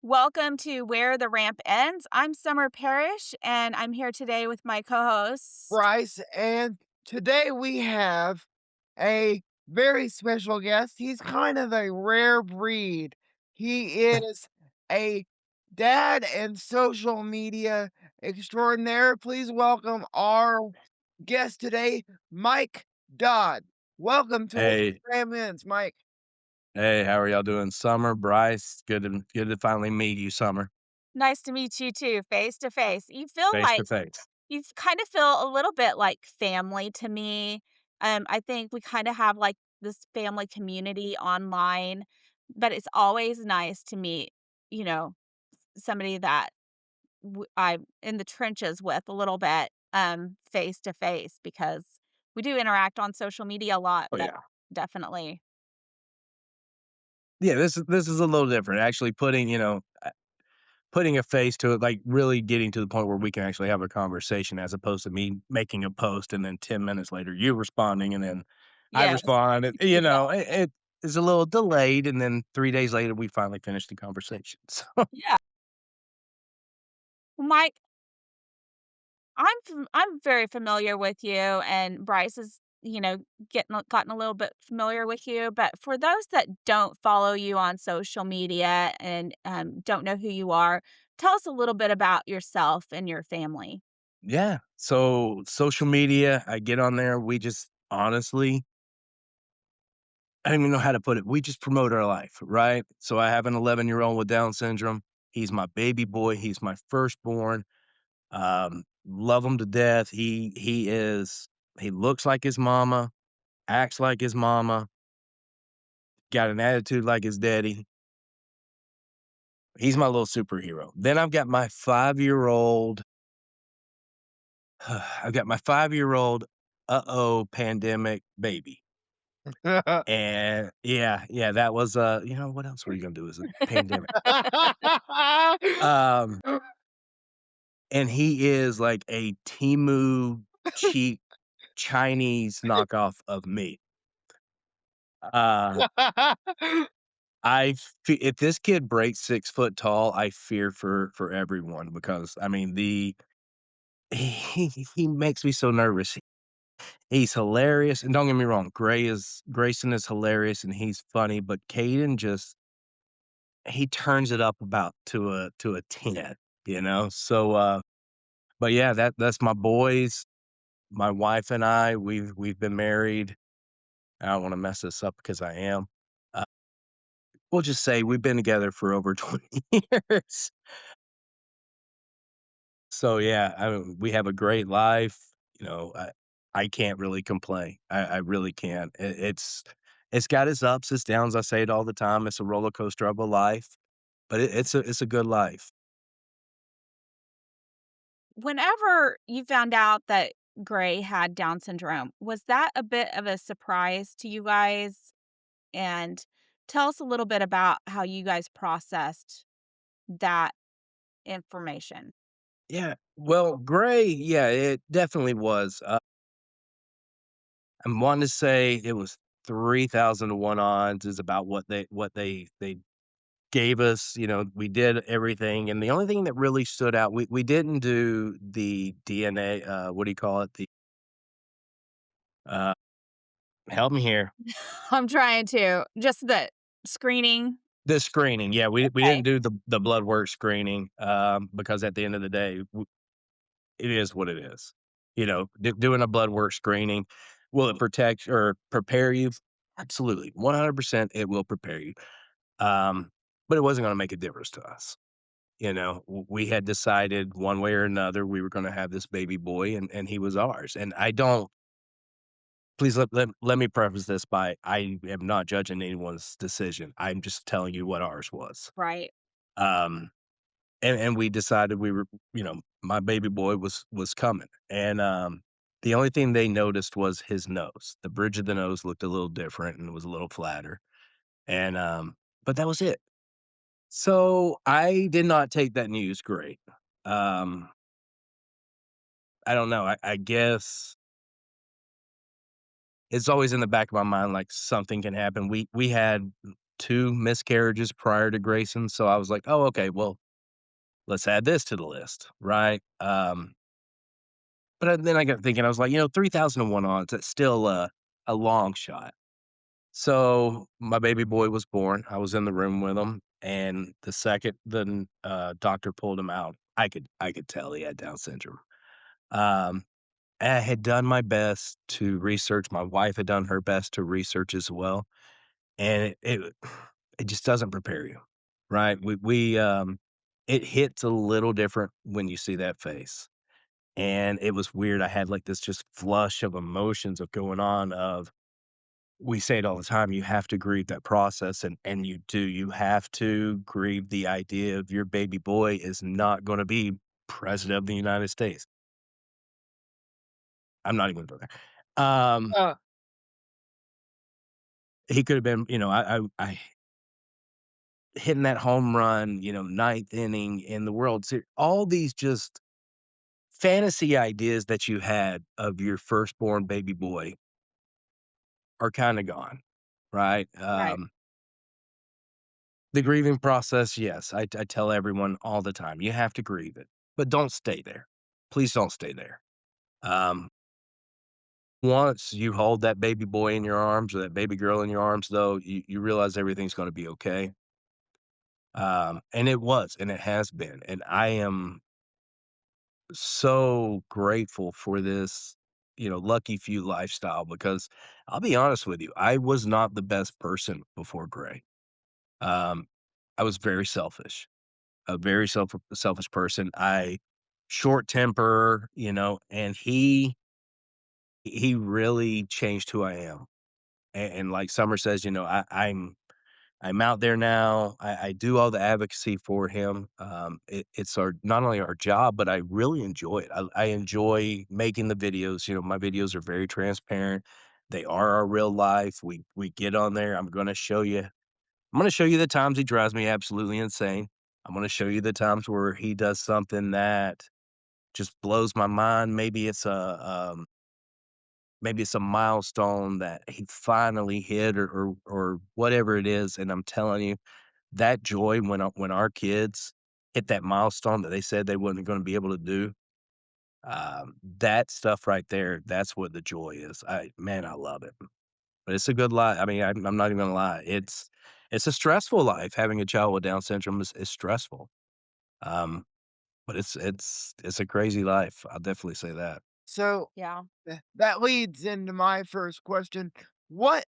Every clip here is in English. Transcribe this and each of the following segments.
Welcome to Where the Ramp Ends. I'm Summer Parrish, and I'm here today with my co host. Bryce, and today we have a very special guest. He's kind of a rare breed. He is a dad and social media extraordinaire. Please welcome our guest today, Mike Dodd. Welcome to Hey, Ends, Mike. hey, how are y'all doing? Summer, Bryce, good to finally meet you, Summer, Nice to meet you too, face to face. You feel face like to face. you kind of feel a little bit like family to me. I think we kind of have like this family community online, but it's always nice to meet, you know, somebody that I'm in the trenches with a little bit, face to face because we do interact on social media a lot, Oh but yeah, definitely. yeah. This is a little different. Actually, putting a face to it, like really getting to the point where we can actually have a conversation, as opposed to me making a post and then 10 minutes later you responding and then I Yes. respond. Yeah. It is a little delayed, and then 3 days later we finally finish the conversation. So Yeah. Well, Mike, I'm very familiar with you, and Bryce is, gotten a little bit familiar with you, but for those that don't follow you on social media and, don't know who you are, tell us a little bit about yourself and your family. yeah, so social media, I get on there. We just honestly I don't even know how to put it. We just promote our life, right? So I have an 11-year-old with Down syndrome. He's my baby boy. He's my firstborn. Love him to death. He looks like his mama, acts like his mama, got an attitude like his daddy. He's my little superhero. Then I've got my 5-year-old, uh-oh, pandemic baby. And yeah, that was, what else were you gonna do? Is a pandemic. Um And he is like a Temu cheap Chinese knockoff of me. Uh, if this kid breaks 6 foot tall, I fear for everyone because, I mean, he makes me so nervous. He's hilarious, and don't get me wrong, Grayson is hilarious and he's funny, but Caden just he turns it up about to a 10, you know? So, but yeah, that's my boys. My wife and I, we've been married. I don't wanna mess this up because I am. Uh, we'll just say we've been together for over 20 years. So, yeah, I mean, we have a great life, you know, I can't really complain. I really can't. It's got its ups, its downs, I say it all the time. It's a roller coaster of a life, but it's a good life. Whenever you found out that Gray had Down syndrome, was that a bit of a surprise to you guys? And tell us a little bit about how you guys processed that information. Yeah, well, Gray, yeah, it definitely was. I'm wanting to say it was 3,000 to 1 odds is about what they gave us. You know, we did everything, and the only thing that really stood out, we didn't do the DNA, what do you call it? Uh, help me here. I'm trying to. Just the screening. The screening, yeah, we Okay. didn't do the blood work screening, because at the end of the day, it is what it is. You know, doing a blood work screening, will it protect or prepare you? Absolutely, 100% it will prepare you. Um, but it wasn't gonna make a difference to us. You know, we had decided one way or another we were gonna have this baby boy, and he was ours. And I don't please let me preface this by I am not judging anyone's decision. I'm just telling you what ours was. Right. Um, and we decided we were, my baby boy was coming. And the only thing they noticed was his nose. The bridge of the nose looked a little different and was a little flatter. And but that was it. So, I did not take that news great. Um, I don't know, I guess it's always in the back of my mind, like, something can happen. We had 2 miscarriages prior to Grayson, so I was like, "Oh, okay, well, let's add this to the list," right? But then I got thinking, I was like, 3,000 to 1 odds, that's still a long shot. So, my baby boy was born, I was in the room with him, and the second doctor pulled him out, I could tell he had Down syndrome. Um, I had done my best to research, my wife had done her best to research as well, and it just doesn't prepare you, right? It hits a little different when you see that face, and it was weird, I had, like, this just flush of emotions of going on of we say it all the time, you have to grieve that process, and you do, you have to grieve the idea of your baby boy is not gonna be president of the United States. I'm not even gonna go there. Uh, He could have been, I hitting that home run, ninth inning in the World Series, all these just fantasy ideas that you had of your firstborn baby boy are kinda gone, right? Right. The grieving process, yes, I tell everyone all the time, you have to grieve it, but don't stay there. Please don't stay there. Um, Once you hold that baby boy in your arms or that baby girl in your arms, though, you realize everything's gonna be okay. And it was, and it has been, and I am so grateful for this, lucky few lifestyle because I'll be honest with you, I was not the best person before Gray. Um, I was very selfish. A very selfish person. I short temper, and he really changed who I am. And like Summer says, I'm out there now. I do all the advocacy for him. It's our not only our job, but I really enjoy it. I enjoy making the videos. My videos are very transparent. They are our real life. We get on there. I'm gonna show you the times he drives me absolutely insane. I'm gonna show you the times where he does something that just blows my mind. Maybe it's a milestone that he finally hit or whatever it is, and I'm telling you, that joy when our kids hit that milestone that they said they wasn't gonna be able to do, that stuff right there, that's what the joy is. I love it. But it's a good life. I mean, I'm not even gonna lie. It's a stressful life. Having a child with Down syndrome is stressful. Um, but it's a crazy life. I'll definitely say that. so Yeah. that leads into my first question. What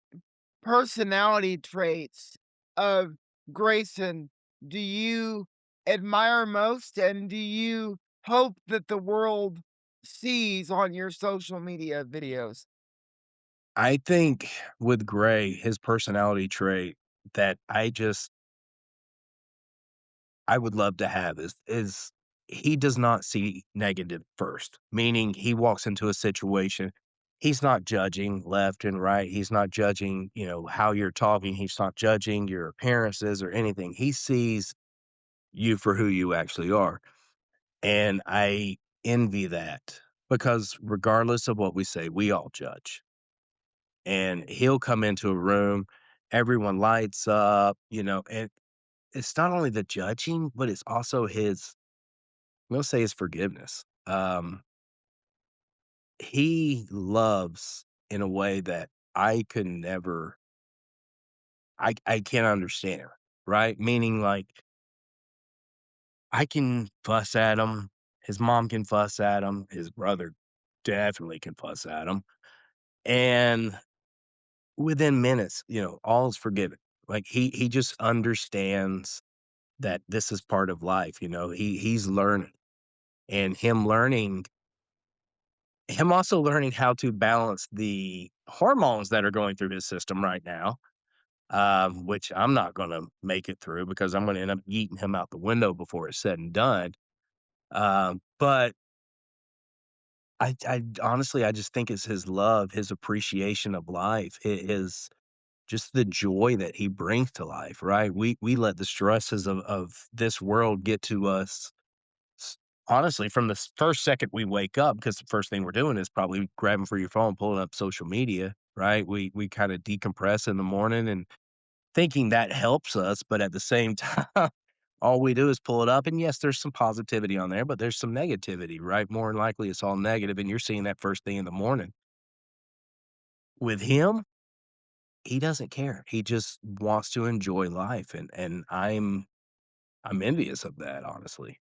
personality traits of Grayson do you admire most, and do you hope that the world sees on your social media videos? I think with Gray, his personality trait that I would love to have is he does not see negative first, meaning he walks into a situation, he's not judging left and right. He's not judging, how you're talking. He's not judging your appearances or anything. He sees you for who you actually are. And I envy that because regardless of what we say, we all judge. And he'll come into a room, everyone lights up, and it's not only the judging, but it's also we'll say his forgiveness. He loves in a way that I could never, I can't understand, right? Meaning like I can fuss at him, his mom can fuss at him, his brother definitely can fuss at him. And within minutes, all is forgiven. Like he just understands that this is part of life, he's learning and him also learning how to balance the hormones that are going through his system right now, which I'm not gonna make it through because I'm gonna end up yeeting him out the window before it's said and done. But I honestly, I just think it's his love, his appreciation of life, his just the joy that he brings to life, right? We let the stresses of this world get to us s honestly, from the first second we wake up, because the first thing we're doing is probably grabbing for your phone, pulling up social media, right? We kinda decompress in the morning, and thinking that helps us, but at the same time, all we do is pull it up, and yes, there's some positivity on there, but there's some negativity, right? More than likely, it's all negative, and you're seeing that first thing in the morning. With him, he doesn't care. He just wants to enjoy life, and I'm envious of that, honestly.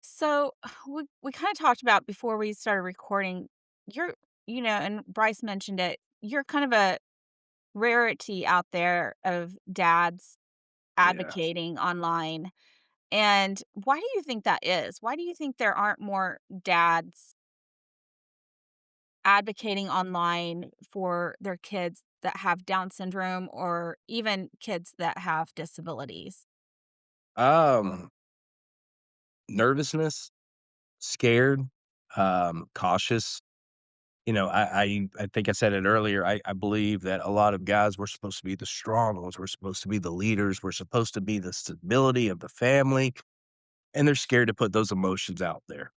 So we kind of talked about before we started recording, you're, and Bryce mentioned it, you're kind of a rarity out there of dads Yes. advocating online. And why do you think that is? Why do you think there aren't more dads advocating online for their kids that have Down syndrome or even kids that have disabilities? Um, Nervousness, scared, cautious. I think I said it earlier. I believe that a lot of guys we're supposed to be the strong ones. We're supposed to be the leaders. We're supposed to be the stability of the family, and they're scared to put those emotions out there.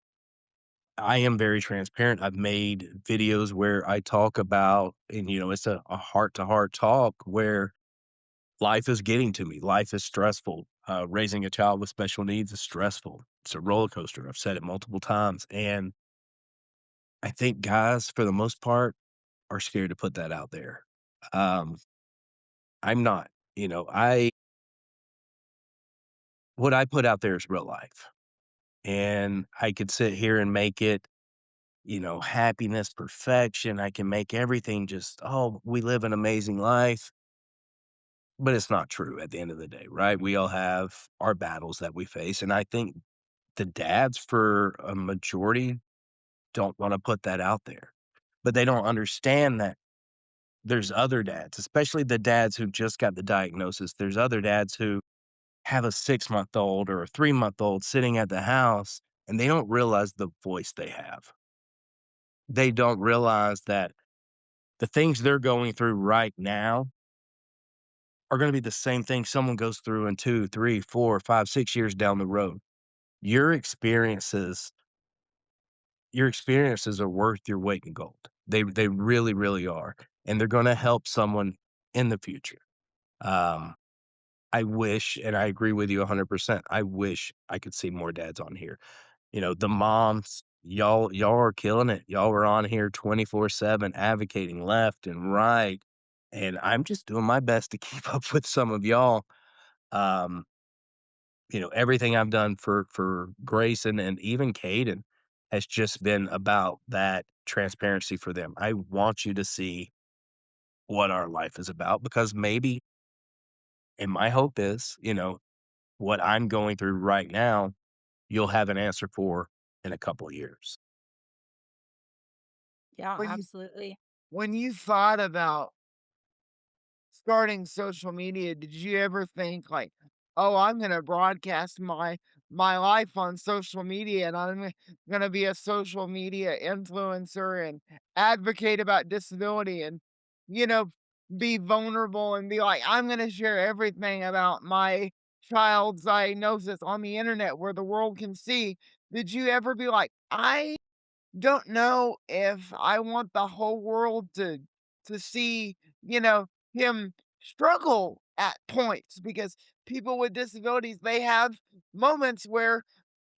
I am very transparent. I've made videos where I talk about, and it's a heart to heart talk where life is getting to me. Life is stressful. Raising a child with special needs is stressful. It's a roller coaster. I've said it multiple times, and I think guys, for the most part, are scared to put that out there. Um, I'm not. I what I put out there is real life, and I could sit here and make it, happiness, perfection. I can make everything just, oh, we live an amazing life, but it's not true at the end of the day, right? We all have our battles that we face, and I think the dads, for a majority, don't want to put that out there, but they don't understand that there's other dads, especially the dads who just got the diagnosis. There's other dads who have a 6-month-old or a 3-month-old sitting at the house, and they don't realize the voice they have. They don't realize that the things they're going through right now are gonna be the same thing someone goes through in 2, 3, 4, 5, 6 years down the road. Your experiences your experiences are worth your weight in gold. They really, really are, and they're gonna help someone in the future. Um, I wish, and I agree with you 100%, I wish I could see more dads on here. The moms, y'all are killing it. Y'all are on here 24/7 advocating left and right, and I'm just doing my best to keep up with some of y'all. Um, everything I've done for Grayson and even Caden has just been about that transparency for them. I want you to see what our life is about because maybe, and my hope is, what I'm going through right now, you'll have an answer for in a couple of years. Yeah, When you absolutely. when you thought about starting social media, did you ever think like, "Oh, I'm gonna broadcast my life on social media, and gonna be a social media influencer and advocate about disability and, you know, be vulnerable and be like, I'm gonna share everything about my child's diagnosis on the internet where the world can see." Did you ever be like, "I don't know if I want the whole world to see, him struggle at points because people with disabilities, they have moments where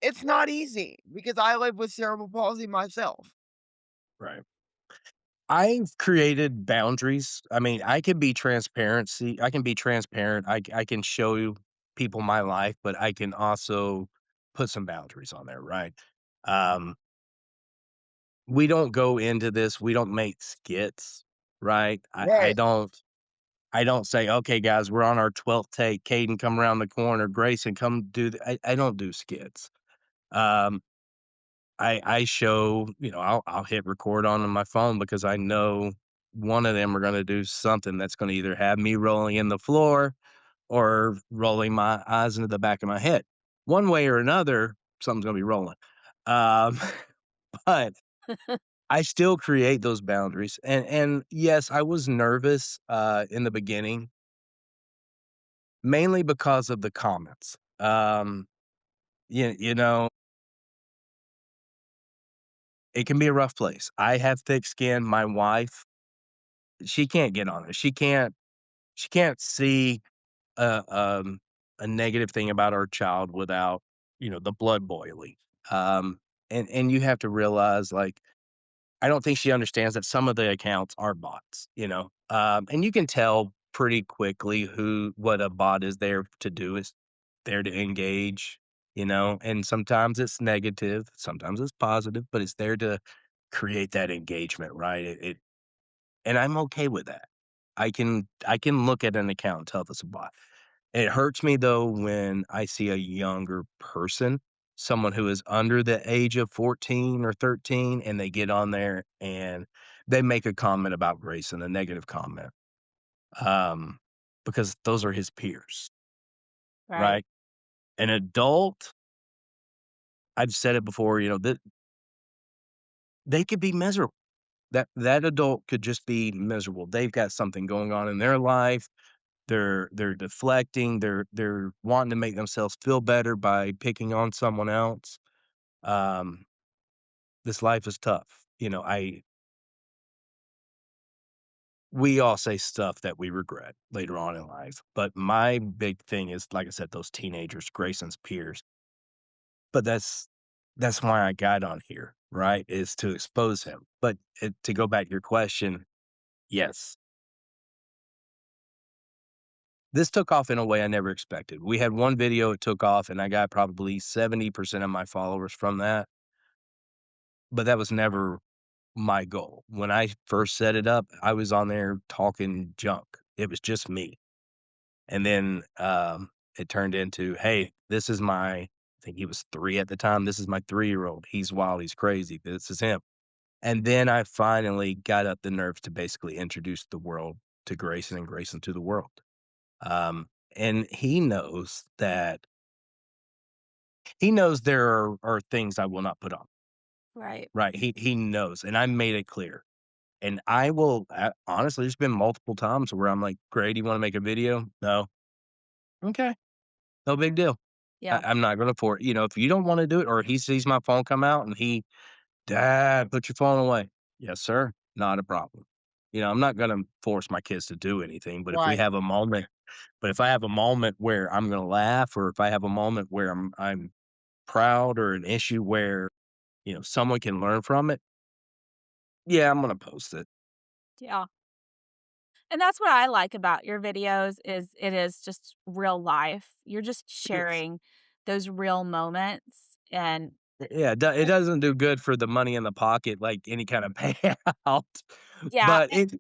it's not easy because I live with cerebral palsy myself." Right. I've created boundaries. I mean, I can be transparent. I can show you people my life, but I can also put some boundaries on there, right? Um, we don't go into this, we don't make skits, right? Right. I don't say, okay, guys, we're on our 12th take. Caden, come around the corner. Grayson, come do I don't do skits. Um, I show, I'll hit record on my phone because I know one of them are gonna do something that's gonna either have me rolling in the floor or rolling my eyes into the back of my head. One way or another, something's gonna be rolling. Um, but I still create those boundaries. And yes, I was nervous in the beginning, mainly because of the comments. You know, it can be a rough place. I have thick skin. My wife she can't get on it. She can't see a, a negative thing about our child without, the blood boiling. And you have to realize, like, I don't think she understands that some of the accounts are bots, and you can tell pretty quickly what a bot is there to do. Is there to engage, and sometimes it's negative, sometimes it's positive, but it's there to create that engagement, right? And I'm okay with that. I can look at an account and tell if it's a bot. It hurts me though when I see a younger person, someone who is under the age of 14 or 13, and they get on there and they make a comment about Grayson, a negative comment, um, because those are his peers, Right, right? An adult, I've said it before, that they could be miserable. That adult could just be miserable. They've got something going on in their life. They're deflecting. They're wanting to make themselves feel better by picking on someone else. Um, this life is tough. I we all say stuff that we regret later on in life, but my big thing is, like I said, those teenagers, Grayson's peers. But that's why I got on here, right? Is to expose him. But to go back to your question, yes, this took off in a way I never expected. We had one video, it took off, and I got probably 70% of my followers from that, but that was never my goal. When I first set it up, I was on there talking junk. It was just me. And then, it turned into, "Hey, this is my" I think he was 3 at the time, "This is my 3-year-old. He's wild, he's crazy. This is him." And then I finally got up the nerve to basically introduce the world to Grayson and Grayson to the world. And he knows there are things I will not put on, right. right? He knows, and I made it clear. And I will honestly, there's been multiple times where I'm like, "Great, you wanna make a video?" "No." "Okay, no big deal." Yeah, I'm not gonna if you don't wanna do it or he sees my phone come out and "Dad, put your phone away." "Yes, sir, not a problem." I'm not gonna force my kids to do anything, Right. but if I have a moment where I'm gonna laugh or if I have a moment where I'm proud or an issue where, someone can learn from it, yeah, I'm gonna post it. yeah. And that's what I like about your videos is it is just real life. You're just Yes. sharing those real moments and Yeah, it doesn't do good for the money in the pocket, like any kind of payout, yeah, but and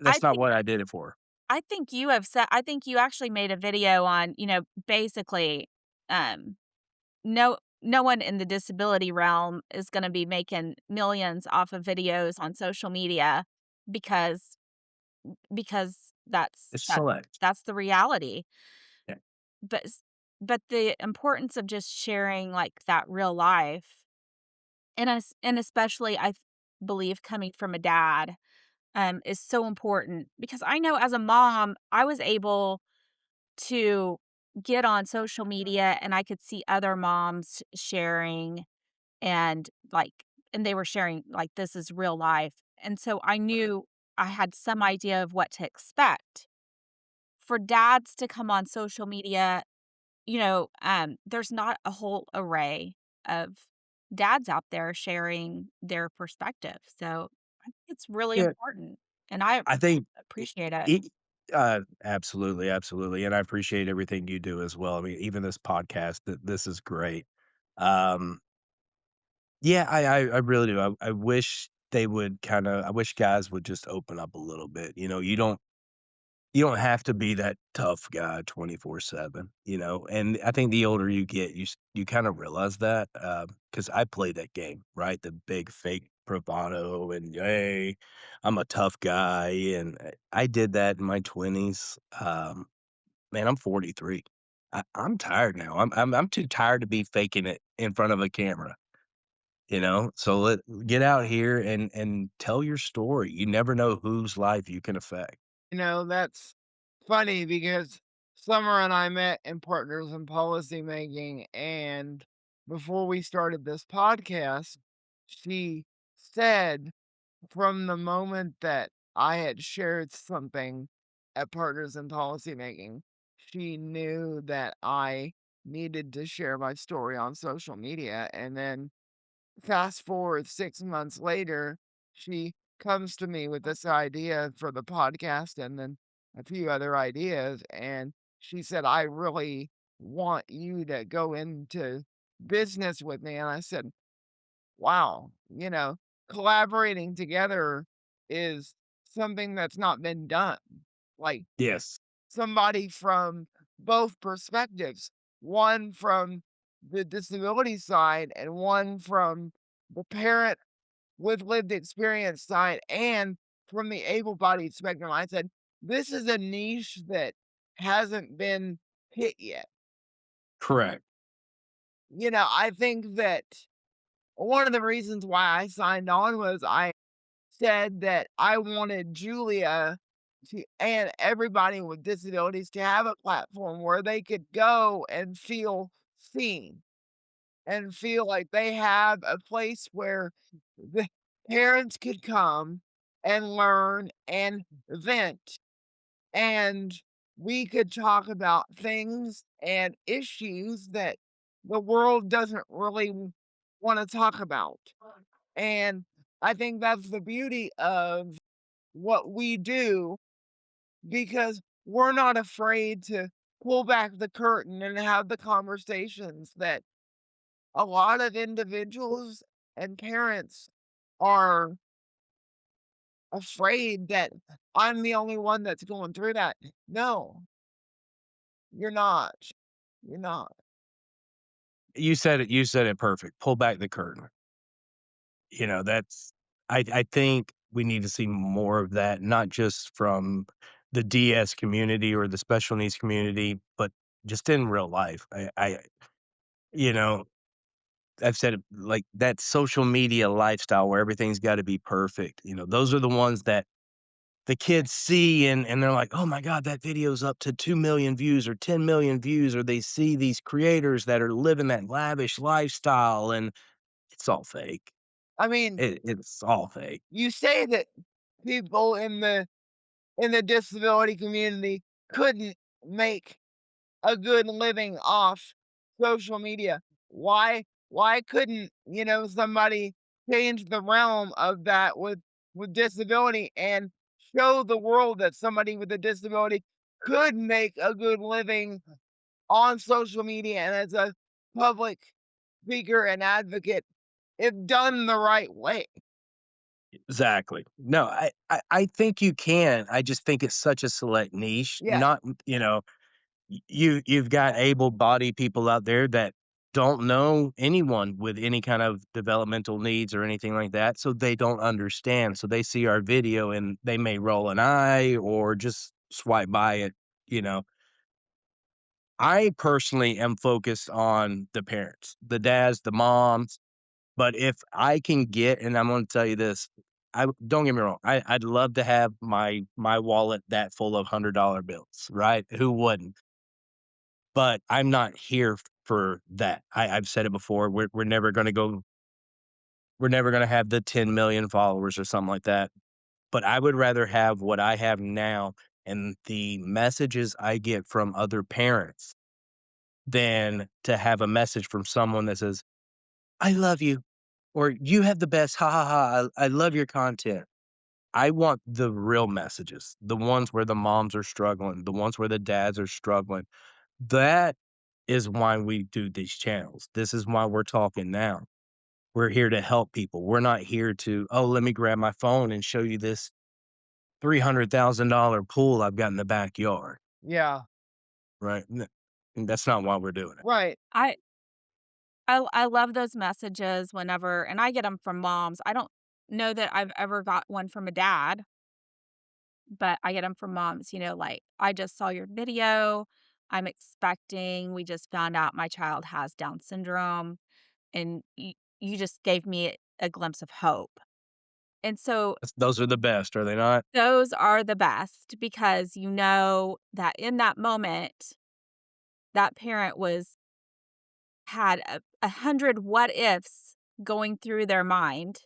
I that's not think what I did it for. I think you actually made a video on, basically, um, no one in the disability realm is gonna be making millions off of videos on social media because because It's select. that's the reality. Yeah. But s but the importance of just sharing, like, that real life, and especially believe coming from a dad, is so important because I know as a mom, I was able to get on social media and I could see other moms sharing and, and they were sharing, like, this is real life, and so I knew I had some idea of what to expect. For dads to come on social media, there's not a whole array of dads out there sharing their perspective, so I think it's really Yeah, important, and I I think I appreciate it. it absolutely, absolutely, and I appreciate everything you do as well. I mean, even this podcast, this is great. Um, yeah, I really do. I wish they would I wish guys would just open up a little bit. You don't have to be that tough guy 24/7, and I think the older you get, you kinda realize that, because I played that game, right? The big fake bravado and, "Hey, I'm a tough guy," and I did that in my 20s. Man, I'm 43. I'm tired now. I'm too tired to be faking it in front of a camera, So get out here and tell your story. You never know whose life you can affect. That's funny because Summer and I met in Partners in Policy Making, and before we started this podcast, she said from the moment that I had shared something at Partners in Policymaking. She knew that I needed to share my story on social media, and then fast forward 6 months later, she comes to me with this idea for the podcast and then a few other ideas, and she said, "I really want you to go into business with me," and I said, "Wow," collaborating together is something that's not been done. Like, Yes. somebody from both perspectives, one from the disability side and one from the parent with lived experience side and from the able-bodied spectrum. I said, "This is a niche that hasn't been hit yet." Correct. I think that one of the reasons why I signed on was I said that I wanted Julia to and everybody with disabilities to have a platform where they could go and feel seen and feel like they have a place where the parents could come and learn and vent, and we could talk about things and issues that the world doesn't really want to talk about. And I think that's the beauty of what we do because we're not afraid to pull back the curtain and have the conversations that a lot of individuals and parents are afraid that I'm the only one that's going through that. No, you're not. You're not. You said it perfect. Pull back the curtain. That's I think we need to see more of that, not just from the DS community or the special needs community, but just in real life. You know, I've said it like that social media lifestyle where everything's gotta be perfect. Those are the ones that the kids see and they're like, "Oh my god, that video's up to 2,000,000 views or 10,000,000 views," or they see these creators that are living that lavish lifestyle, and it's all fake. I mean, It's all fake. you say that people in the disability community couldn't make a good living off social media. Why couldn't, somebody change the realm of that with disability and show the world that somebody with a disability could make a good living on social media and as a public speaker and advocate if done the right way. Exactly. No, I think you can. I just think it's such a select niche. Yeah. Not, you've got able-bodied people out there that don't know anyone with any kind of developmental needs or anything like that, so they don't understand. So they see our video and they may roll an eye or just swipe by it, you know. I personally am focused on the parents, the dads, the moms, but if I can get and I'm gonna tell you this, I don't get me wrong, I'd love to have my wallet that full of $100 bills, right? Who wouldn't? But I'm not here for that. I've said it before, we're never gonna have the 10,000,000 followers or something like that, but I would rather have what I have now and the messages I get from other parents than to have a message from someone that says, "I love you," or "You have the best, ha ha ha, I love your content." I want the real messages, the ones where the moms are struggling, the ones where the dads are struggling. That is why we do these channels. This is why we're talking now. We're here to help people. We're not here to, "Oh, let me grab my phone and show you this $300,000 pool I've got in the backyard." Yeah. Right? That's not why we're doing it. Right. I I love those messages whenever and I get them from moms. I don't know that I've ever got one from a dad, but I get them from moms, like, "I just saw your video. I'm expecting. We just found out my child has Down syndrome, and you just gave me a glimpse of hope." And so Those are the best, are they not? those are the best because you know that in that moment, that parent had a 100 what ifs going through their mind,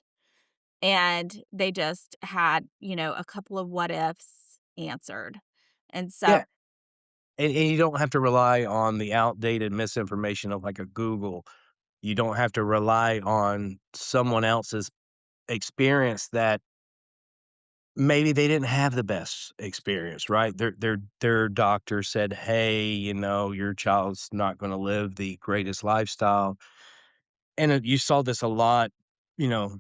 and they just had, a couple of what ifs answered. And so Yeah, and you don't have to rely on the outdated misinformation of, like, a Google. You don't have to rely on someone else's experience that maybe they didn't have the best experience, right? Their doctor said, "Hey, your child's not gonna live the greatest lifestyle." And, you saw this a lot, you know,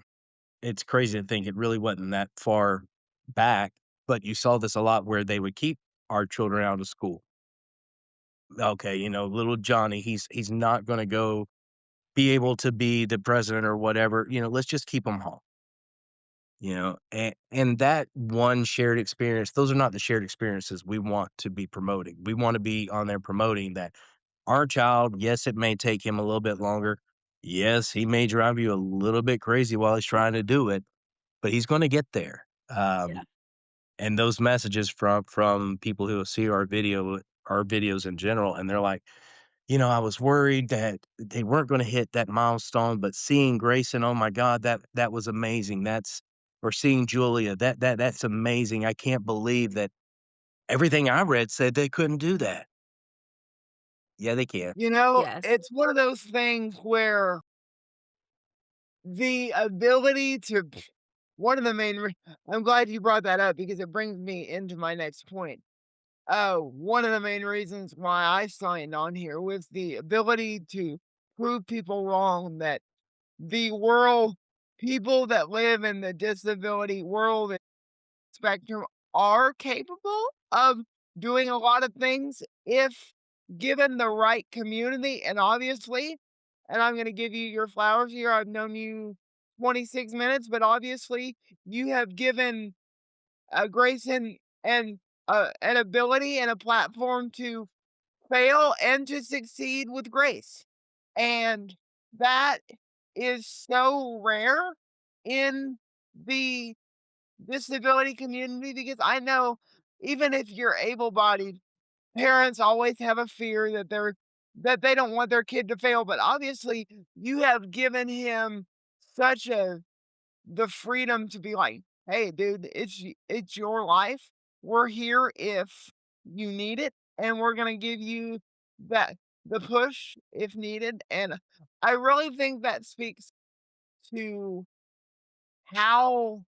it's crazy to think it really wasn't that far back, but you saw this a lot where they would keep our children out of school. Okay, little Johnny, he's not gonna go be able to be the president or whatever, let's just keep him home. And that one shared experience, those are not the shared experiences we want to be promoting. We wanna be on there promoting that our child, yes, it may take him a little bit longer. Yes, he may drive you a little bit crazy while he's trying to do it, but he's gonna get there. yeah. And those messages from people who see our videos in general, and they're like, I was worried that they weren't gonna hit that milestone, but seeing Grayson, oh my god, that was amazing. That's or seeing Julia, that's amazing. I can't believe that everything I read said they couldn't do that. Yeah, they can. Yes. It's one of those things where the ability to one of the main rea I'm glad you brought that up because it brings me into my next point. One of the main reasons why I signed on here was the ability to prove people wrong that the world people that live in the disability world spectrum are capable of doing a lot of things if given the right community. And obviously, and I'm going to give you your flowers here. I've known you 26 minutes, but obviously, you have given Grayson an ability and a platform to fail and to succeed with grace. And that is so rare in the disability community because I know even if you're able-bodied, parents always have a fear that they don't want their kid to fail, but obviously you have given him such a the freedom to be like, "Hey, dude, it's your life. We're here if you need it, and we're gonna give you that the push if needed." And I really think that speaks to how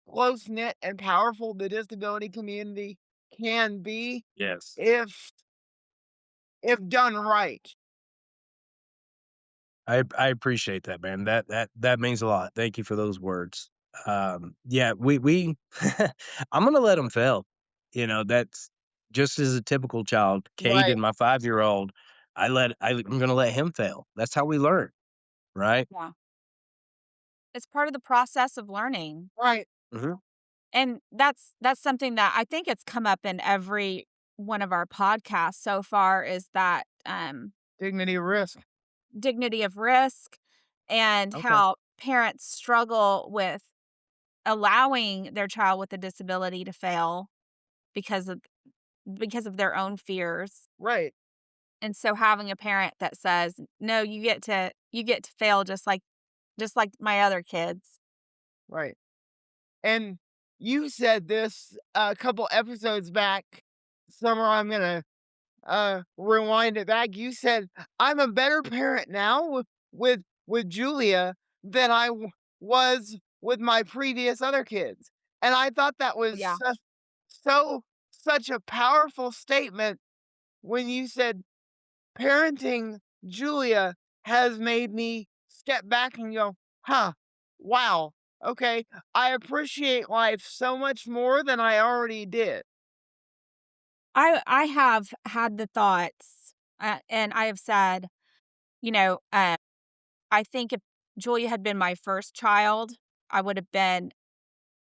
close-knit and powerful the disability community can be Yes. if done right. I appreciate that, man. That means a lot. Thank you for those words. Yeah, we I'm gonna let them fail. That's just as a typical child. Caden, Right, my 5-year-old, I'm gonna let him fail. That's how we learn, right? Yeah. It's part of the process of learning. right. Mhm. And that's something that I think it's come up in every one of our podcasts so far is that, Dignity risk. dignity of risk and Okay. how parents struggle with allowing their child with a disability to fail because of their own fears. Right, And so having a parent that says, "No, you get to fail just like my other kids." right. And you said this a couple episodes back. Summer, I'm gonna rewind it back. You said, "I'm a better parent now with Julia than was with my previous other kids." And I thought that was Yeah. such a powerful statement when you said, "Parenting Julia has made me step back and go, huh, wow, okay, I appreciate life so much more than I already did." I have had the thoughts, and I have said, you know, I think if Julia had been my first child, I would have been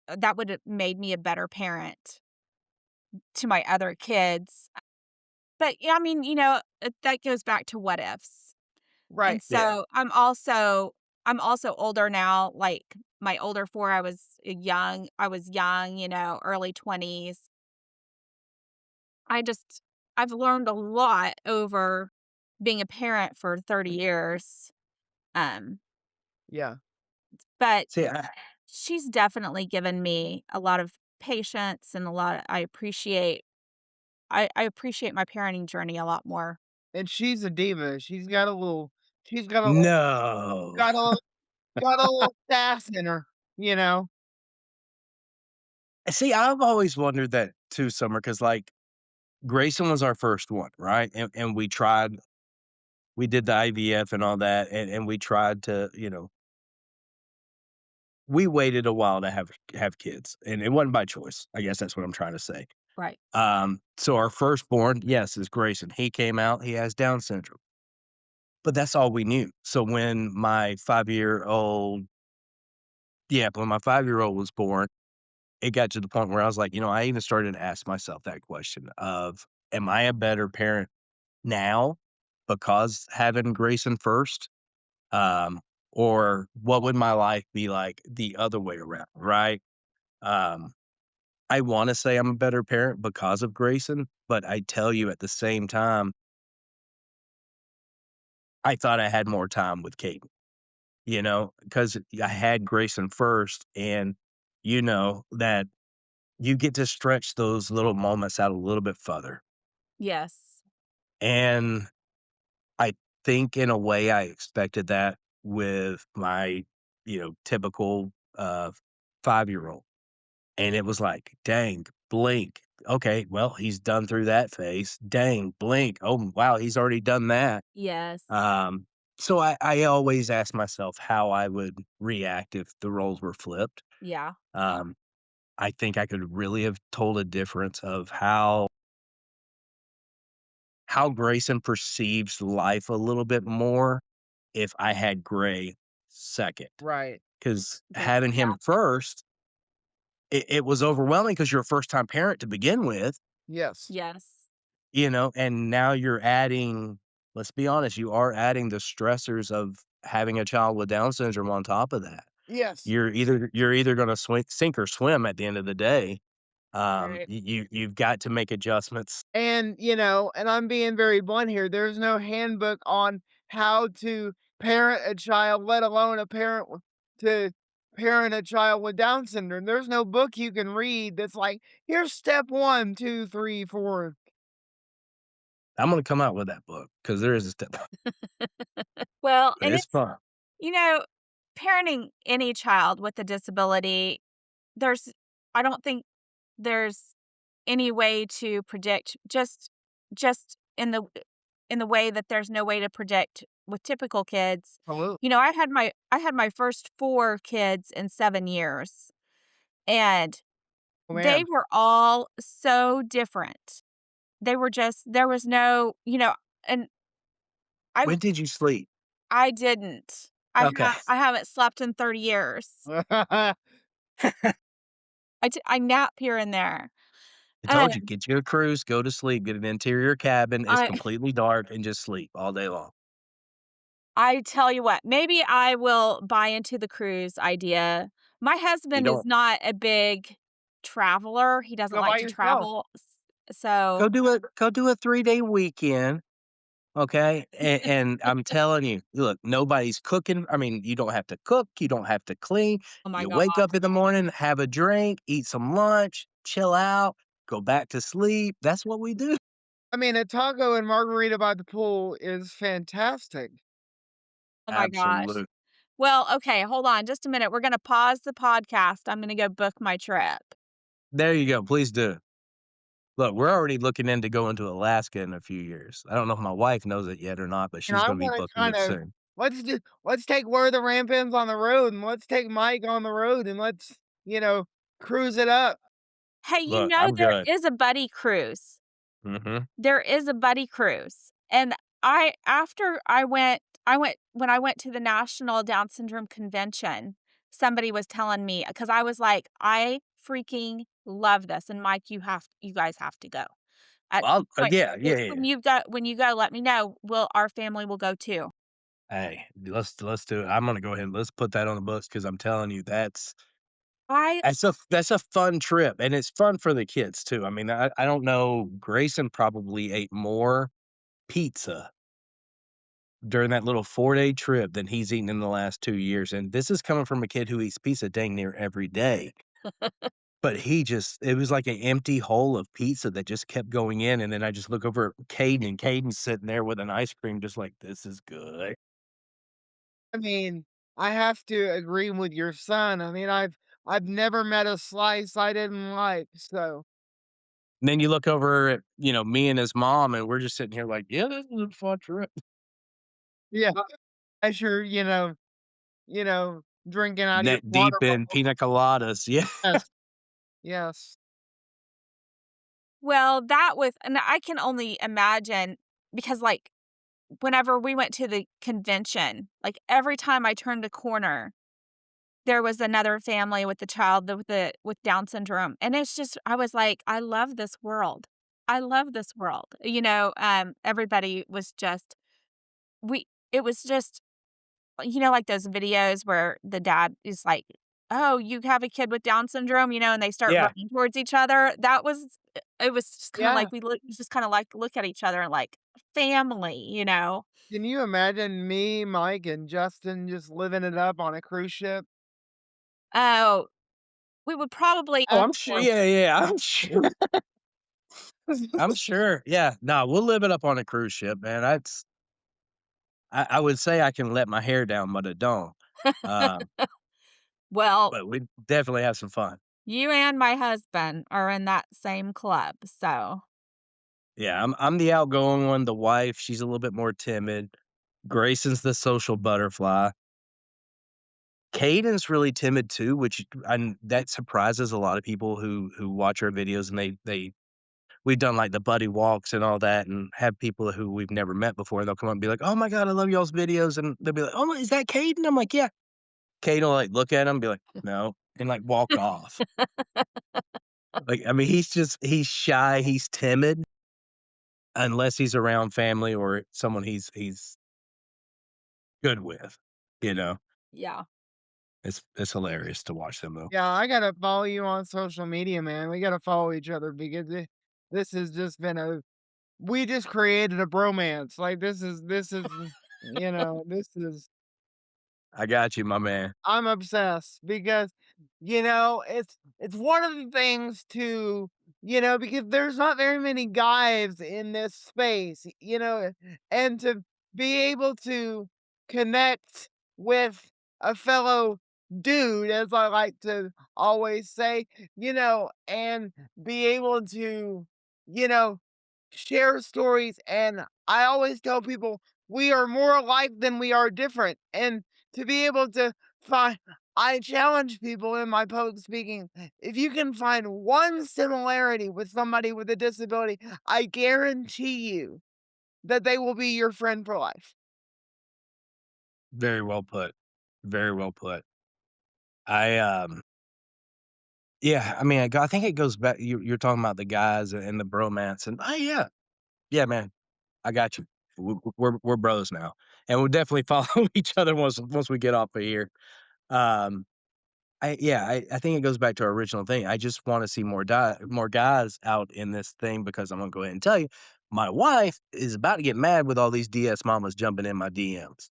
that would have made me a better parent to my other kids. But, yeah, I mean, that goes back to what ifs. And Right, Yeah. so I'm also older now, like, my older 4, I was young, early 20s. I just I've learned a lot over being a parent for 30 years, um, yeah, but See, she's definitely given me a lot of patience and a lot I appreciate my parenting journey a lot more. And she's a diva. She's got a little No. got a got a little sass in her, you know? See, I've always wondered that too, Summer, because like, Grayson was our first one, right? And we did the IVF and all that, and we tried to, we waited a while to have kids, and it wasn't by choice. I guess that's what I'm trying to say. Right. So our firstborn, yes, is Grayson. He came out, he has Down syndrome, but that's all we knew. So when my 5-year-old was born, it got to the point where I was like, I even started to ask myself that question of, am I a better parent now because having Grayson first? Um, or what would my life be like the other way around, right? Um, I wanna say I'm a better parent because of Grayson, but I tell you at the same time, I thought I had more time with Caden, because I had Grayson first and that you get to stretch those little moments out a little bit further. Yes. And I think in a way I expected that with my, typical, 5-year-old. And it was like, "Dang, blink. Okay, well, he's done through that phase. Dang, blink. Oh, wow, he's already done that." Yes. Um, so I always ask myself how I would react if the roles were flipped. Yeah. Um, I think I could really have told a difference of how Grayson perceives life a little bit more if I had Gray second, Right. because Then having yeah. him first, it was overwhelming because 'cause you're a first-time parent to begin with. Yes. Yes. And now you're adding, let's be honest, you are adding the stressors of having a child with Down syndrome on top of that. Yes. You're either gonna sink or swim at the end of the day. Right. You've got to make adjustments. And, and I'm being very blunt here, there's no handbook on how to parent a child, let alone to parent a child with Down syndrome. There's no book you can read that's like, "Here's step 1, 2, 3, 4." I'm gonna come out with that book because there is a step, Well, but and it's it's fun. you know, parenting any child with a disability, there's I don't think there's any way to predict just in the way that there's no way to predict with typical kids. Hello. I had my first 4 kids in 7 years, and Oh, they man. were all so different. They were just there was no, and I When did you sleep? I didn't. Okay. I haven't slept in 30 years. I nap here and there. I told you, Um, get you a cruise, go to sleep, get an interior cabin, it's I completely dark, and just sleep all day long. I tell you what, maybe I will buy into the cruise idea. My You husband is don't not a big traveler. He doesn't Go like by to yourself. travel. So, go do a 3-day weekend, okay? And I'm telling you, look, nobody's cooking. I mean, you don't have to cook, you don't have to clean. oh my You god. wake up in the morning, have a drink, eat some lunch, chill out, go back to sleep. That's what we do. I mean, a taco and margarita by the pool is fantastic. Oh my gosh. Absolutely. Well, okay, hold on just a minute. We're gonna pause the podcast. I'm gonna go book my trip. There you go, please do. Look, we're already looking into going to Alaska in a few years. I don't know if my wife knows it yet or not, but And she's I gonna be wanna booking kind it of soon. let's take Where the Ramp Ends on the road, and let's take Mike on the road, and let's, cruise it up. Hey, Look, I'm there good. is a buddy cruise. Mhm. There is a buddy cruise, and I went when I went to the National Down Syndrome Convention, somebody was telling me because I was like, "I freaking love this," and Mike, you guys have to go at some Well, point. yeah, yeah, yeah. When you go, let me know. Our family will go too. Hey, let's do it. I'm gonna go ahead and let's put that on the books because I'm telling you I that's a fun trip, and it's fun for the kids too. I mean, I don't know, Grayson probably ate more pizza during that little 4-day trip than he's eaten in the last 2 years, and this is coming from a kid who eats pizza dang near every day. But he just it was like an empty hole of pizza that just kept going in, and then I just look over at Caden, and Caden's sitting there with an ice cream just like, "This is good." I mean, I have to agree with your son. I mean, I've never met a slice I didn't like, so And then you look over at, me and his mom, and we're just sitting here like, "Yeah, this was a fun trip." yeah. As you're, drinking out of your Neck water deep in bottle. pina coladas, yeah. Yes, yes. Well, that was and I can only imagine because, like, whenever we went to the convention, like, every time I turned a corner, there was another family with the child with Down syndrome, and it's just I was like, "I love this world. I love this world." Everybody was just we it was just like those videos where the dad is like, "Oh, you have a kid with Down syndrome," and they start Yeah. running towards each other. It was just kinda Yeah. like we just kinda, like, look at each other and, like, family, you know? Can you imagine me, Mike, and Justin just living it up on a cruise ship? Oh, we would probably Oh, I'm sure Excellent. yeah, yeah, I'm sure. I'm sure, yeah. No, we'll live it up on a cruise ship, man. I would say I can let my hair down, but I don't. Um, well, but we definitely have some fun. you and my husband are in that same club, so Yeah, I'm the outgoing one, the wife, she's a little bit more timid. Grayson's the social butterfly. Caden's really timid too, which and that surprises a lot of people who watch our videos and they we've done like the buddy walks and all that and have people who we've never met before. They'll come up and be like, "Oh my god, I love y'all's videos," and they'll be like, "Oh, is that Caden?" I'm like, "Yeah." Caden will like look at him, be like, "No," and like walk off. Like, I mean, he's shy, he's timid unless he's around family or someone he's good with, you know? yeah. It's hilarious to watch them though. Yeah, I gotta follow you on social media, man. We gotta follow each other because this has just been a we just created a bromance. Like this is I got you, my man. I'm obsessed because, it's one of the things to, because there's not very many guys in this space, and to be able to connect with a fellow dude, as I like to always say, and be able to, you know, share stories. And I always tell people we are more alike than we are different. And to be able to find, I challenge people in my public speaking. If you can find one similarity with somebody with a disability, I guarantee you that they will be your friend for life. Very well put. Very well put. I, yeah, I mean, I think it goes back you're talking about the guys and the bromance and, oh, yeah. Yeah, man. I got you. We're bros now, and we'll definitely follow each other once we get off of here. Um, I think it goes back to our original thing. I just wanna see more guys out in this thing because I'm gonna go ahead and tell you, my wife is about to get mad with all these DS mamas jumping in my DMs.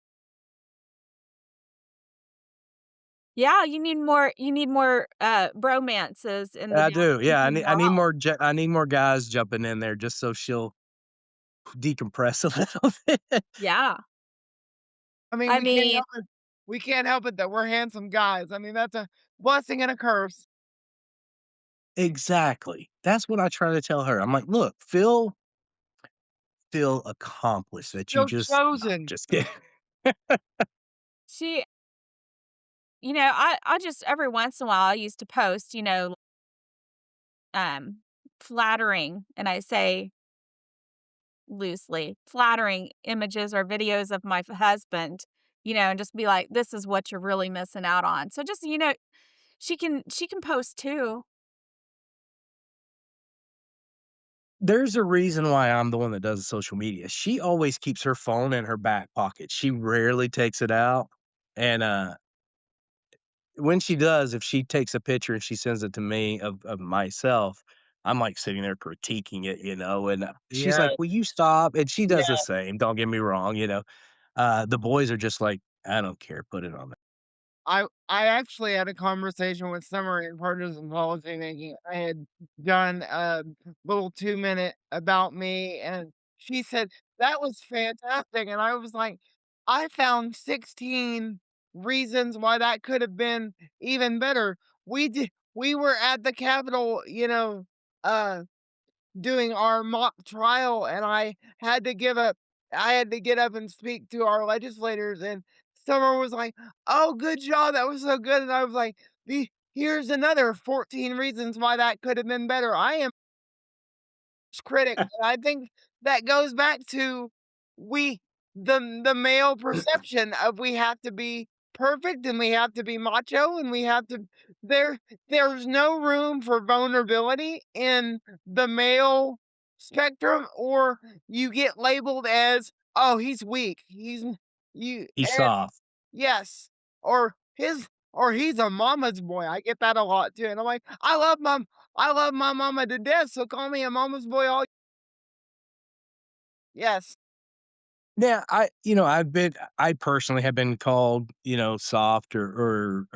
Yeah, you need more bromances in the I Down do, yeah, syndrome I need world. I need more guys jumping in there just so she'll decompress a little bit. Yeah. I mean, I mean, we can't help it that we're handsome guys. I mean, that's a blessing and a curse. Exactly. That's what I try to tell her. I'm like, "Look, feel accomplished that you Feel just" nah, chosen. just kidding. she I just every once in a while, I used to post, um, flattering, and I say loosely, flattering images or videos of my husband, and just be like, "This is what you're really missing out on." So just, she can post too. There's a reason why I'm the one that does the social media. She always keeps her phone in her back pocket. She rarely takes it out, and, when she does, if she takes a picture and she sends it to me of myself, I'm, like, sitting there critiquing it, and, she's Yeah, like, "Will you stop?" And she does the yeah. same, don't get me wrong, The boys are just like, "I don't care, put it on there." I actually had a conversation with Summer in partisan policy making. I had done a little 2-minute about me, and she said, "That was fantastic," and I was like, "I found 16 reasons why that could have been even better." We were at the Capitol, uh doing our mock trial, and I had to get up and speak to our legislators, and Summer was like, "Oh, good job, that was so good," and I was like, Here's another 14 reasons why that could have been better." I am critic, and I think that goes back to we the male perception of we have to be perfect, and we have to be macho, and we have to there there's no room for vulnerability in the male spectrum, or you get labeled as, "Oh, he's weak, he's n you," He's and soft. yes, or he's a mama's boy. I get that a lot too, and I'm like, I love my mama to death, so call me a mama's boy all." Yes. Yeah, I personally have been called, soft or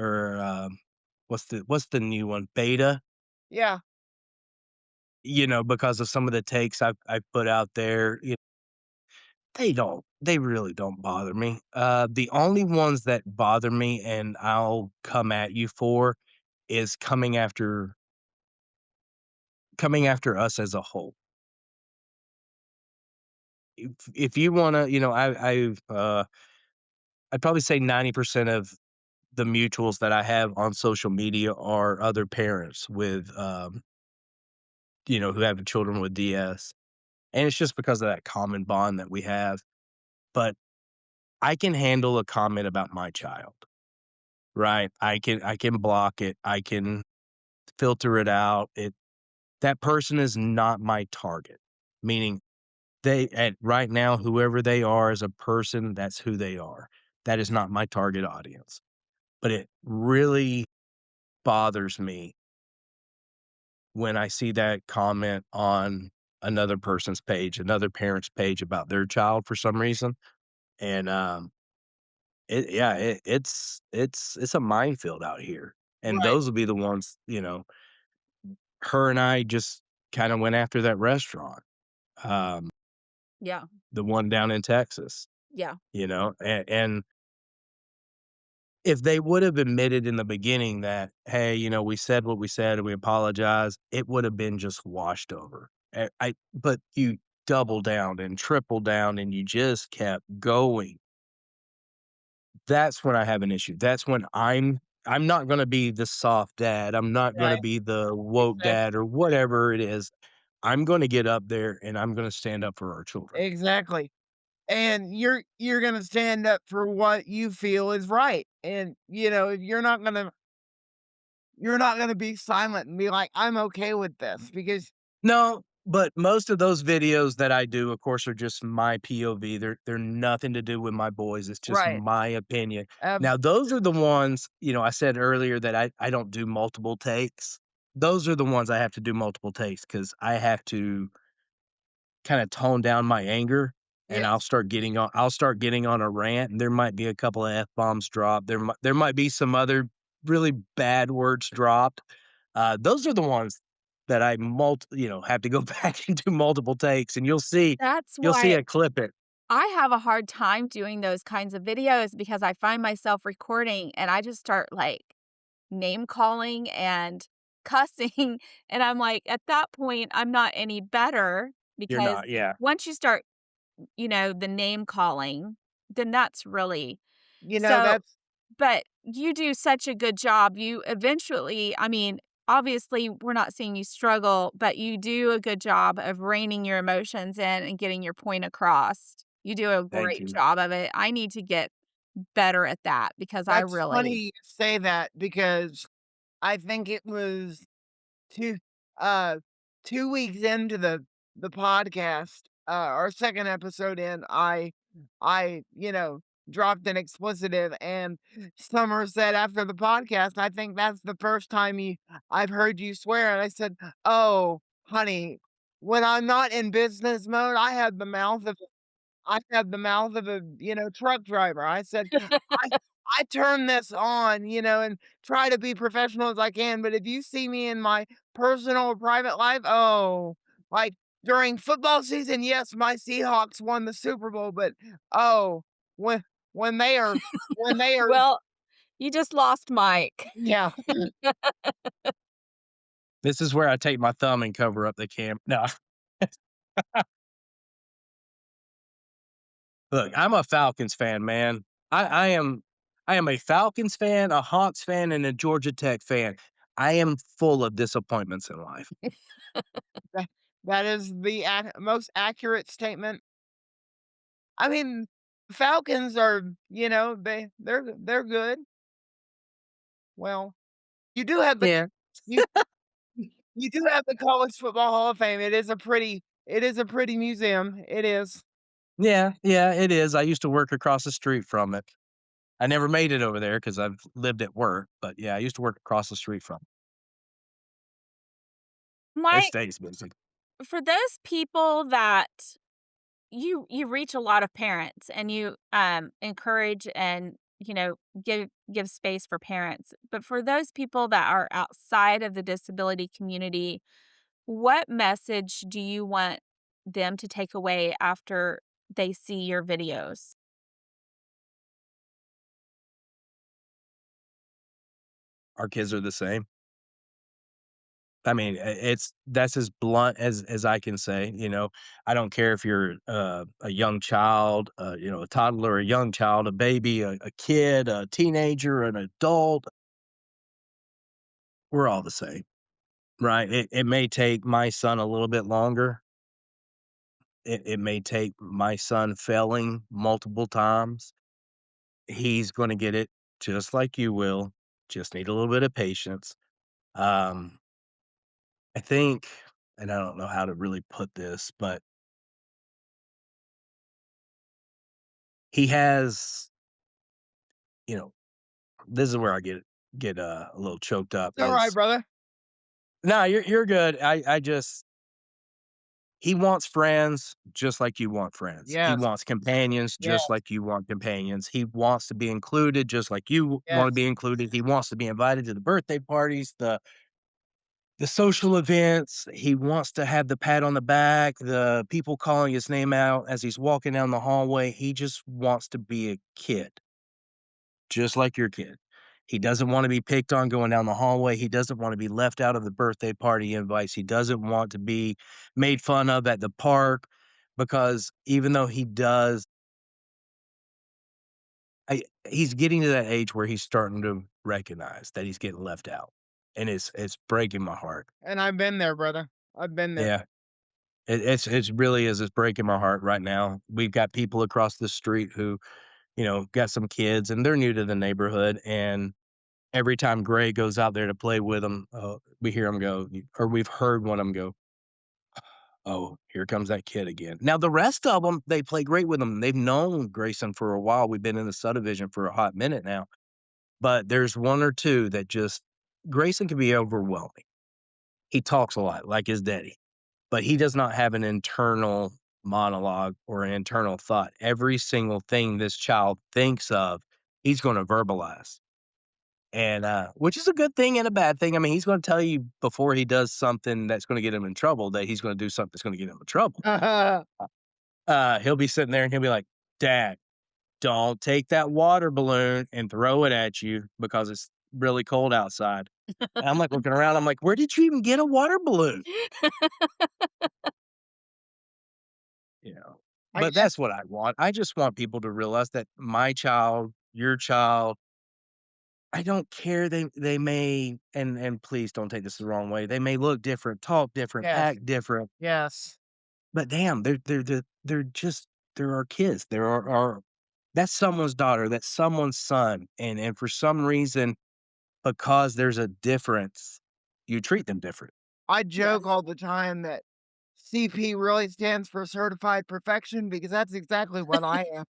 what's the new one? Beta, Yeah. because of some of the takes I've put out there. They really don't bother me. The only ones that bother me and I'll come at you for is coming after us as a whole. If you wanna, I'd probably say 90% of the mutuals that I have on social media are other parents with, who have children with DS, and it's just because of that common bond that we have, but I can handle a comment about my child, right? I can block it, I can filter it out, that person is not my target, meaning right now, whoever they are as a person, that's who they are. That is not my target audience, but it really bothers me when I see that comment on another person's page, another parent's page about their child for some reason, and, it's a minefield out here, and Right. those will be the ones, her and I just kinda went after that restaurant, um, Yeah. the one down in Texas, Yeah. and if they would have admitted in the beginning that, "Hey, we said what we said and we apologize," it would have been just washed over. But you double down and triple down and you just kept going. That's when I have an issue. That's when I'm not gonna be the soft dad. I'm not gonna Right. be the woke Exactly. dad or whatever it is. I'm gonna get up there and I'm gonna stand up for our children. Exactly. And you're gonna stand up for what you feel is right. And, you're not gonna be silent and be like, "I'm okay with this," because No, but most of those videos that I do, of course, are just my POV. They're nothing to do with my boys. It's just right. my opinion. Abs Now, those are the ones, I said earlier that I don't do multiple takes. Those are the ones I have to do multiple takes because I have to kinda tone down my anger, and yes. I'll start getting on a rant, and there might be a couple of F-bombs dropped. There might be some other really bad words dropped. Those are the ones that have to go back and do multiple takes, and That's you'll see why a clip it. I have a hard time doing those kinds of videos because I find myself recording and I just start, like, name calling and cussing, and I'm like, at that point, I'm not any better You're because not, yeah. once you start, the name calling, then that's really You know, so that's but you do such a good job. You eventually I mean, obviously, we're not seeing you struggle, but you do a good job of reining your emotions in and getting your point across. You do a Thank great you. job of it. I need to get better at that because I that's funny really you say that because I think it was 2 uh, 2 weeks into the podcast, our 2nd episode in, I dropped an explicitive, and Summer said after the podcast, "I think that's the first time I've heard you swear," and I said, "Oh, honey, when I'm not in business mode, I have the mouth of" I have the mouth of a, truck driver. I said, I turn this on, and try to be professional as I can, but if you see me in my personal or private life, oh, like during football season, yes, my Seahawks won the Super Bowl, but oh, when when they are when they are Well, you just lost Mike. yeah. This is where I take my thumb and cover up the cam no. Look, I'm a Falcons fan, man. I am a Falcons fan, a Hawks fan, and a Georgia Tech fan. I am full of disappointments in life. That that is the most accurate statement. I mean, Falcons are, they're good. Well, you do have the Yeah. you you do have the College Football Hall of Fame. It is a pretty museum. It is. Yeah, yeah, it is. I used to work across the street from it. I never made it over there because 'cause I've lived at work, but yeah, I used to work across the street from it. It Mike, stays busy. for those people that you reach a lot of parents and you encourage and give space for parents, but for those people that are outside of the disability community, what message do you want them to take away after they see your videos? Our kids are the same. I mean, it's that's as blunt as I can say, you know? I don't care if you're, a young child, a toddler, a young child, a baby, a kid, a teenager, an adult, we're all the same, right? It may take my son a little bit longer. It may take my son failing multiple times. He's gonna get it just like you will, just need a little bit of patience. Um, I think and I don't know how to really put this, but he has, you know, this is where I get a little choked up It's alright, is brother. no, you're good. I just he wants friends just like you want friends. He Yes, wants companions just yes, like you want companions. He wants to be included just like you want to yes. be included. He wants to be invited to the birthday parties, the social events. He wants to have the pat on the back, the people calling his name out as he's walking down the hallway. He just wants to be a kid, just like your kid. He doesn't want to be picked on going down the hallway. He doesn't want to be left out of the birthday party invites. He doesn't want to be made fun of at the park because even though he does, he's getting to that age where he's starting to recognize that he's getting left out. And it's breaking my heart. And I've been there, brother. I've been there. Yeah. It's really is, it's breaking my heart right now. We've got people across the street who, got some kids and they're new to the neighborhood. And every time Gray goes out there to play with them, we hear him go, or we've heard one of them go, "Oh, here comes that kid again." Now, the rest of them, they play great with him. They've known Grayson for a while. We've been in the subdivision for a hot minute now, but there's one or two that just Grayson can be overwhelming. He talks a lot like his daddy, but he does not have an internal monologue or an internal thought. Every single thing this child thinks of, he's gonna verbalize. And, which is a good thing and a bad thing. I mean, he's gonna tell you before he does something that's gonna get him in trouble that he's gonna do something that's gonna get him in trouble. He'll be sitting there and he'll be like, "Dad, don't take that water balloon and throw it at you because it's really cold outside." And I'm like looking around, I'm like, "Where did you even get a water balloon?" You know? I But guess that's what I want. I just want people to realize that my child, your child, I don't care. They may and please don't take this the wrong way. They may look different, talk different, yes, act different, yes. but damn, they're just they're our kids. They're our that's someone's daughter, that's someone's son, and for some reason, because there's a difference, you treat them different. I joke Yes. all the time that CP really stands for certified perfection because that's exactly what I am.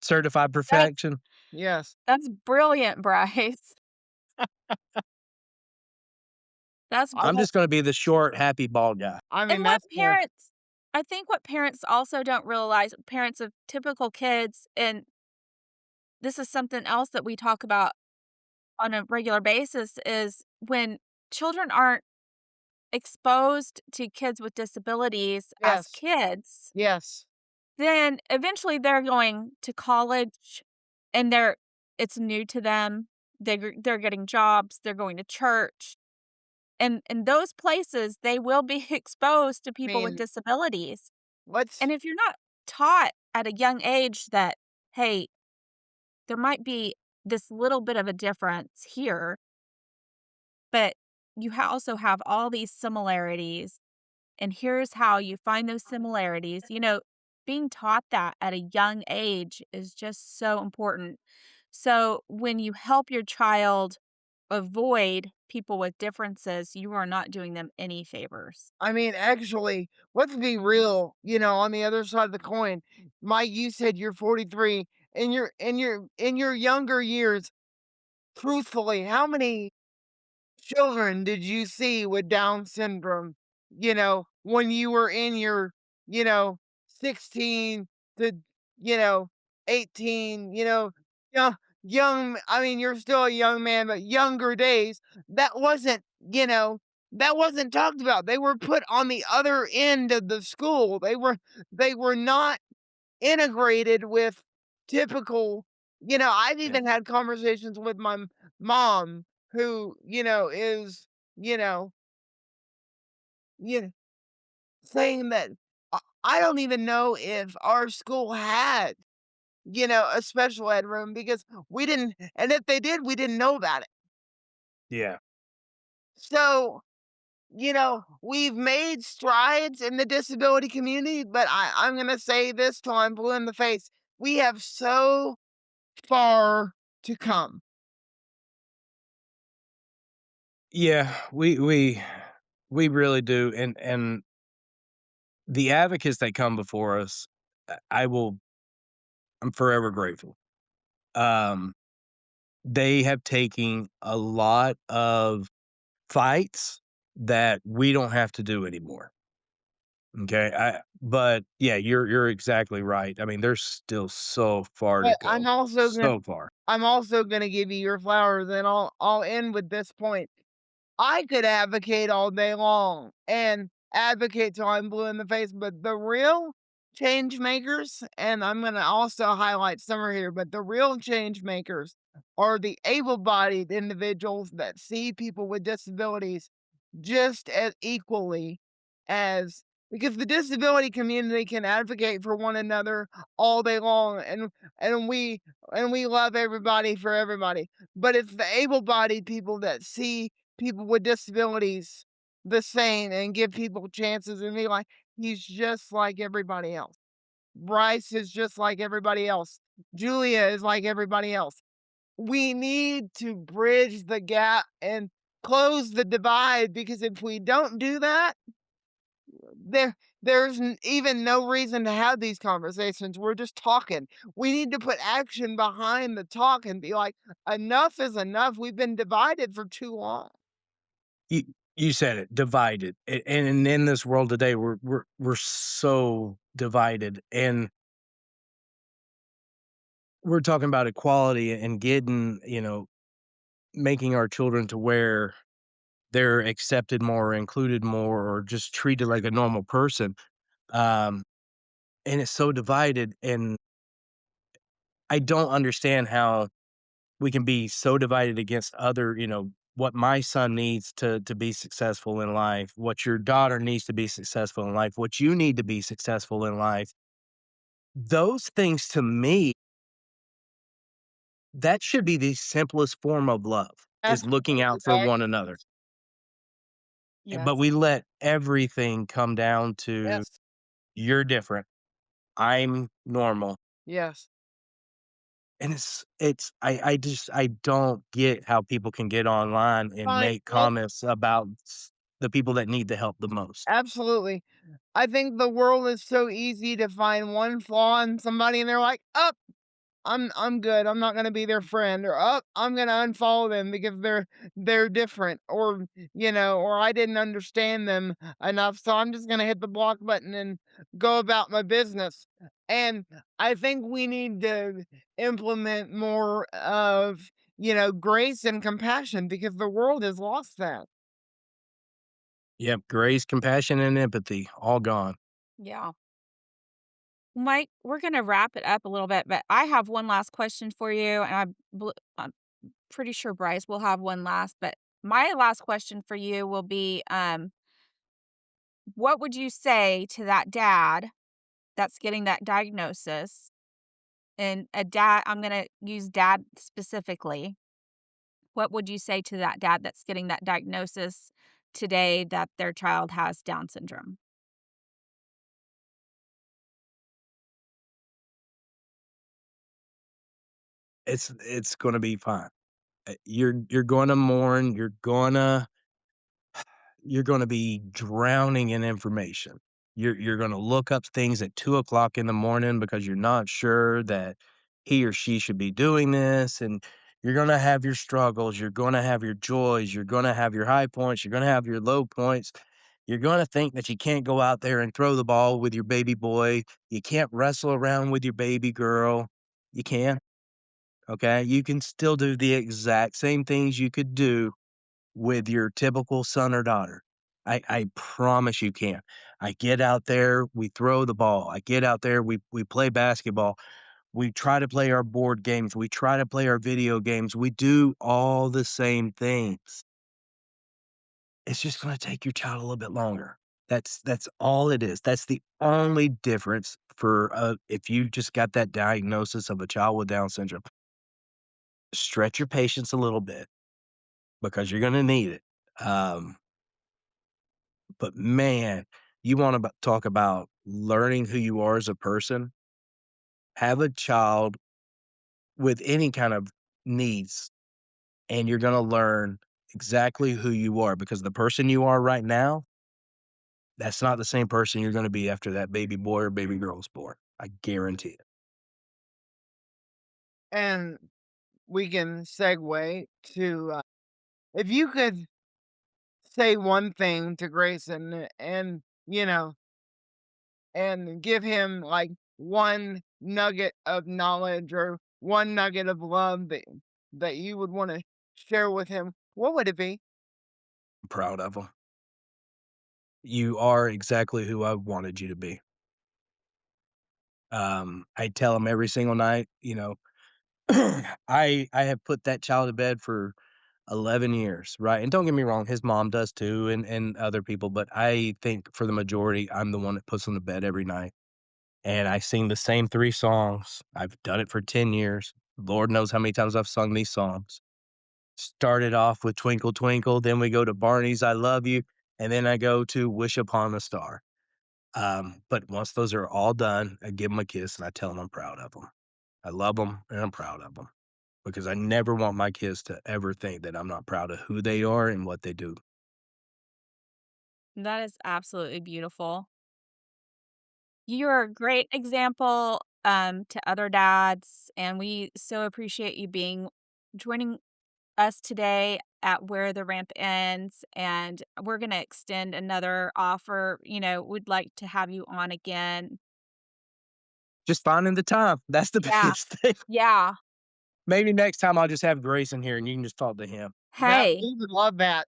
Certified That's perfection. Yes. that's brilliant, Bryce. That's I I'm brilliant. just gonna be the short, happy, bald guy. I And mean, let that's fair. parents I think what parents also don't realize, parents of typical kids, and this is something else that we talk about on a regular basis, is when children aren't exposed to kids with disabilities as Yes, kids, yes. then eventually they're going to college and it's new to them. They're getting jobs, they're going to church. And in those places, they will be exposed to I people with mean, disabilities. let's And if you're not taught at a young age that, hey, there might be this little bit of a difference here, but also have all these similarities, and here's how you find those similarities. Being taught that at a young age is just so important. So when you help your child avoid people with differences, you are not doing them any favors. I mean, actually, let's be real, on the other side of the coin. Mike, you said you're 43. In your younger years, truthfully, how many children did you see with Down syndrome, when you were in your, 16 to, you know, 18, young, I mean, you're still a young man, but younger days, that wasn't, you know, that wasn't talked about. They were put on the other end of the school. They were not integrated with typical, I've Yeah, even had conversations with my mom who, is, you know, you know, saying that I don't even know if our school had, a special ed room because we didn't, and if they did, we didn't know about it. yeah, So, we've made strides in the disability community, but I'm going to say this till I'm blue in the face. We have so far to come. yeah. We really do, and the advocates that come before us, I'm forever grateful. Um, they have taken a lot of fights that we don't have to do anymore. Okay, but yeah, you're exactly right. I mean, there's still so far to But I'm go, also gonna so far. I'm also gonna give you your flowers, and I'll end with this point. I could advocate all day long and advocate till I'm blue in the face, but the real change makers, and I'm going to also highlight some are here, but the real change makers are the able bodied individuals that see people with disabilities just as equally as because the disability community can advocate for one another all day long and we love everybody for everybody, but it's the able-bodied people that see people with disabilities the same and give people chances and be like, he's just like everybody else. Bryce is just like everybody else. Julia is like everybody else. We need to bridge the gap and close the divide because if we don't do that, there's even no reason to have these conversations. We're just talking. We need to put action behind the talk and be like, enough is enough. We've been divided for too long. You you said it, divided, and in this world today, we're so divided, and we're talking about equality and getting, making our children to where they're accepted more, included more, or just treated like a normal person. Um, and it's so divided, and I don't understand how we can be so divided against other, what my son needs to be successful in life, what your daughter needs to be successful in life, what you need to be successful in life. Those things to me, that should be the simplest form of love, is looking Absolutely. out for one another. But Yes. we let everything come down to Yes. you're different, I'm normal. Yes. And I don't get how people can get online and Fine. make comments about the people that need the help the most. Absolutely. I think the world is so easy to find one flaw in somebody and they're like, oh, I'm good. I'm not gonna be their friend, or oh, I'm gonna unfollow them because they're different, or or I didn't understand them enough, so I'm just gonna hit the block button and go about my business. And I think we need to implement more of grace and compassion because the world has lost that. Yep, grace, compassion, and empathy, all gone. Yeah. Mike, we're gonna wrap it up a little bit, but I have one last question for you, and I'm pretty sure Bryce will have one last, but my last question for you will be, what would you say to that dad that's getting that diagnosis? And a dad, I'm gonna use dad specifically. What would you say to that dad that's getting that diagnosis today that their child has Down syndrome? It's gonna be fine. You're gonna mourn, you're gonna be drowning in information. You're gonna look up things at 2 o'clock in the morning because you're not sure that he or she should be doing this, and you're gonna have your struggles, you're gonna have your joys, you're gonna have your high points, you're gonna have your low points. You're gonna think that you can't go out there and throw the ball with your baby boy. You can't wrestle around with your baby girl. You can, okay? You can still do the exact same things you could do with your typical son or daughter. I promise you can. I get out there, we throw the ball. I get out there, we play basketball. We try to play our board games. We try to play our video games. We do all the same things. It's just gonna take your child a little bit longer. That's all it is. That's the only difference for, if you just got that diagnosis of a child with Down syndrome. Stretch your patience a little bit because you're gonna need it. Um, but man, you wanna talk about learning who you are as a person, have a child with any kind of needs, and you're gonna learn exactly who you are because the person you are right now, that's not the same person you're gonna be after that baby boy or baby girl is born. I guarantee it. And we can segue to if you could say one thing to Grayson and and give him like one nugget of knowledge or one nugget of love that you would want to share with him, what would it be? I'm proud of them. You are exactly who I wanted you to be. I tell him every single night, I have put that child to bed for 11 years, right? And don't get me wrong, his mom does too, and other people, but I think for the majority, I'm the one that puts him to bed every night. And I sing the same 3 songs. I've done it for 10 years. Lord knows how many times I've sung these songs. Started off with Twinkle Twinkle, then we go to Barney's I Love You, and then I go to Wish Upon a Star. But once those are all done, I give them a kiss and I tell them I'm proud of them. I love them and I'm proud of them because I never want my kids to ever think that I'm not proud of who they are and what they do. That is absolutely beautiful. You're a great example, to other dads, and we so appreciate you being joining us today at Where the Ramp Ends, and we're gonna extend another offer, we'd like to have you on again. Just finding the time. That's the Yeah. biggest thing. Yeah. Maybe next time I'll just have Grace in here and you can just talk to him. That Hey, we would love that.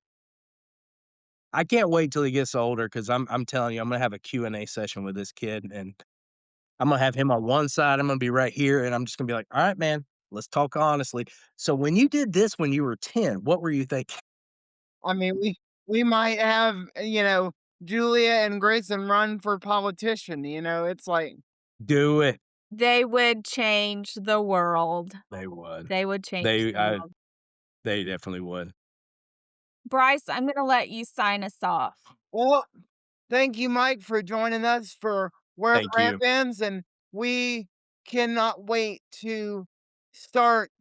I can't wait till he gets older because I'm telling you, I'm gonna have a Q&A session with this kid, and I'm gonna have him on one side, I'm gonna be right here, and I'm just gonna be like, "All right, man, let's talk honestly. So when you did this when you were 10, what were you thinking?" I mean, we might have Julia and Grayson run for politician. It's like Do it. they would change the world. They would. They would change They the I world. they definitely would. Bryce, I'm gonna let you sign us off. well, thank you, Mike, for joining us for Where the Thank Ramp you. Ends, and we cannot wait to start,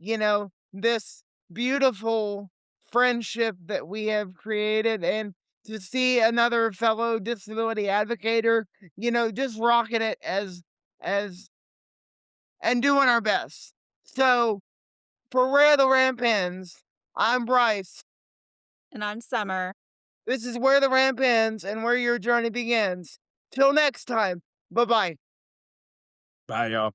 this beautiful friendship that we have created, and to see another fellow disability advocator, just rocking it as and doing our best. So, for Where the Ramp Ends, I'm Bryce. And I'm Summer. This is Where the Ramp Ends and Where Your Journey Begins. Till next time, bye bye. Bye, y'all.